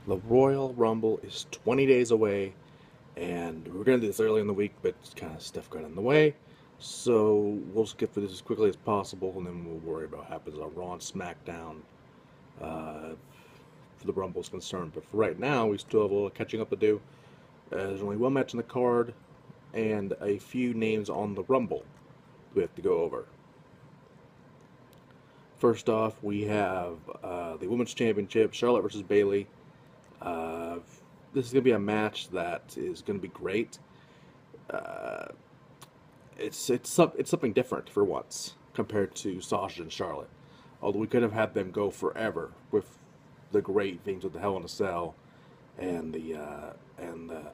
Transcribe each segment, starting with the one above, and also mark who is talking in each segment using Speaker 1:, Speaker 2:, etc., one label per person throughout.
Speaker 1: The Royal Rumble is 20 days away, and we are going to do this early in the week, but kind of stuff got in the way. So we'll skip through this as quickly as possible, and then we'll worry about what happens on Raw and SmackDown uh, for the Rumble is concerned. But for right now, we still have a little catching up to do. There's only one match in the card, and a few names on the Rumble we have to go over. First off, we have the Women's Championship, Charlotte versus Bayley. Uh, this is going to be a match that is going to be great. Uh, it's something different for once compared to Sasha and Charlotte. Although we could have had them go forever with the great things with the Hell in a Cell and the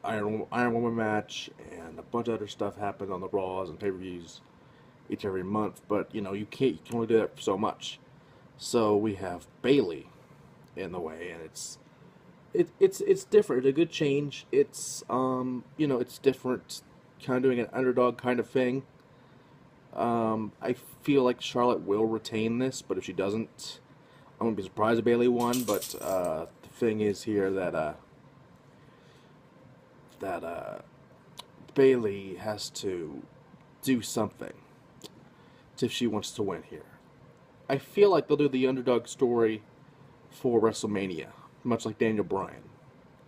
Speaker 1: Iron Woman match and a bunch of other stuff happened on the Raws and pay-per-views each every month. But you can only do that so much. So we have Bayley in the way, and it's different. It's a good change. It's different, kind of doing an underdog kind of thing. I feel like Charlotte will retain this, but if she doesn't, I wouldn't be surprised if Bayley won. But the thing is here that Bayley has to do something if she wants to win here. I feel like they'll do the underdog story for WrestleMania, much like Daniel Bryan,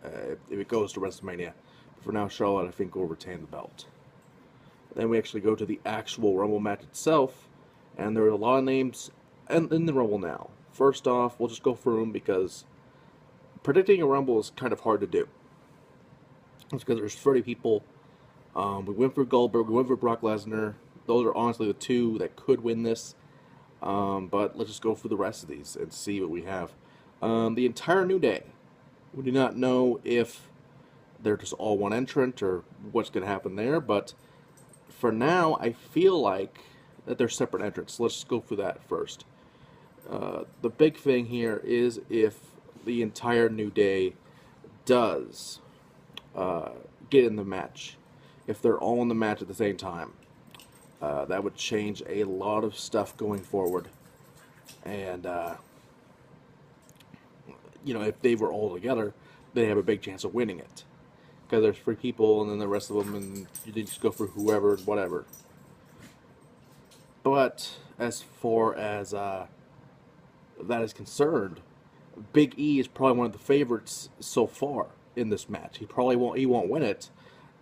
Speaker 1: if it goes to WrestleMania. But for now, Charlotte, I think, will retain the belt. Then we actually go to the actual Rumble match itself, and there are a lot of names in the Rumble now. First off, we'll just go through them because predicting a Rumble is kind of hard to do. It's because there's 30 people. We went for Goldberg, we went for Brock Lesnar. Those are honestly the two that could win this. But let's just go through the rest of these and see what we have. The entire New Day. We do not know if they're just all one entrant or what's going to happen there, but for now, I feel like that they're separate entrants. Let's just go through that first. The big thing here is if the entire New Day does get in the match. If they're all in the match at the same time. That would change a lot of stuff going forward. And, if they were all together, they have a big chance of winning it. Because there's 3 people, and then the rest of them, and you just go for whoever and whatever. But as far as that is concerned, Big E is probably one of the favorites so far in this match. He won't win it,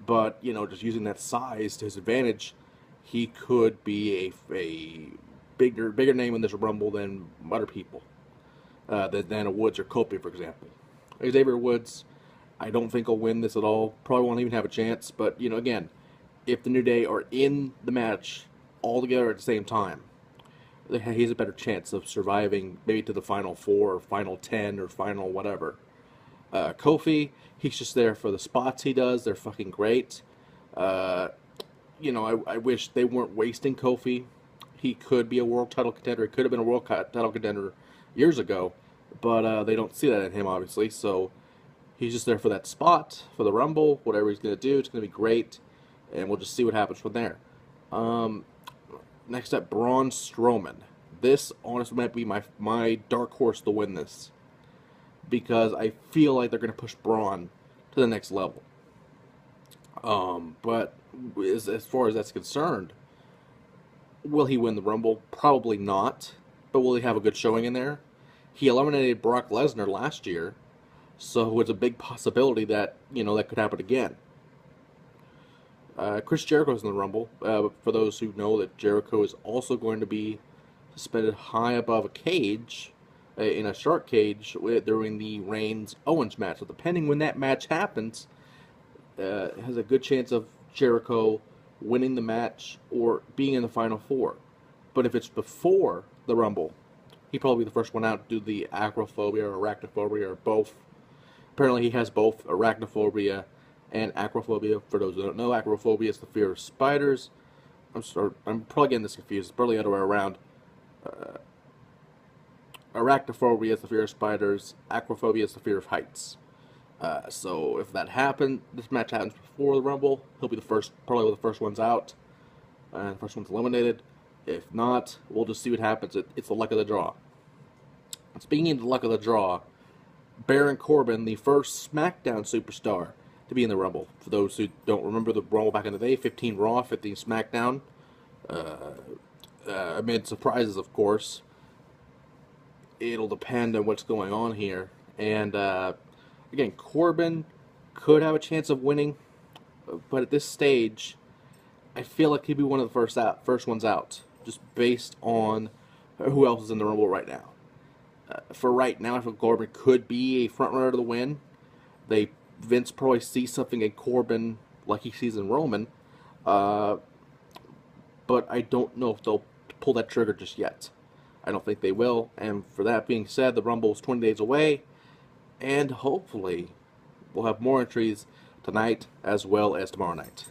Speaker 1: but just using that size to his advantage, he could be a bigger name in this Rumble than other people, than a Woods or Kofi, for example. Xavier Woods, I don't think he'll win this at all. Probably won't even have a chance. But again, if the New Day are in the match all together at the same time, he has a better chance of surviving maybe to the final 4 or final 10 or final whatever. Kofi, he's just there for the spots he does. They're fucking great. I wish they weren't wasting Kofi. He could be a world title contender. He could have been a world title contender years ago, but they don't see that in him, obviously. So he's just there for that spot, for the Rumble, whatever he's going to do. It's going to be great, and we'll just see what happens from there. Next up, Braun Strowman. This, honestly, might be my dark horse to win this, because I feel like they're going to push Braun to the next level. But as far as that's concerned, will he win the Rumble? Probably not. But will he have a good showing in there? He eliminated Brock Lesnar last year, so it's a big possibility that that could happen again. Chris Jericho's in the Rumble. For those who know that Jericho is also going to be suspended high above a cage, in a shark cage, during the Reigns-Owens match. So depending when that match happens, has a good chance of Jericho winning the match or being in the Final 4. But if it's before the Rumble, he'd probably be the first one out to do the acrophobia or arachnophobia or both. Apparently he has both arachnophobia and acrophobia. For those who don't know, acrophobia is the fear of spiders. I'm probably getting this confused. It's probably the other way around. Arachnophobia is the fear of spiders. Acrophobia is the fear of heights. So if that happens, this match happens before the Rumble, he'll be probably one of the first ones out, and the first one's eliminated. If not, we'll just see what happens. It's the luck of the draw. Speaking of the luck of the draw, Baron Corbin, the first SmackDown superstar to be in the Rumble. For those who don't remember the Rumble back in the day, 15 Raw, 15 SmackDown. Amid surprises, of course. It'll depend on what's going on here. And again, Corbin could have a chance of winning, but at this stage, I feel like he'd be one of the first ones out, just based on who else is in the Rumble right now. For right now, I feel Corbin could be a front runner to the win. Vince probably sees something in Corbin like he sees in Roman, but I don't know if they'll pull that trigger just yet. I don't think they will. And for that being said, the Rumble is 20 days away, and hopefully we'll have more entries tonight as well as tomorrow night.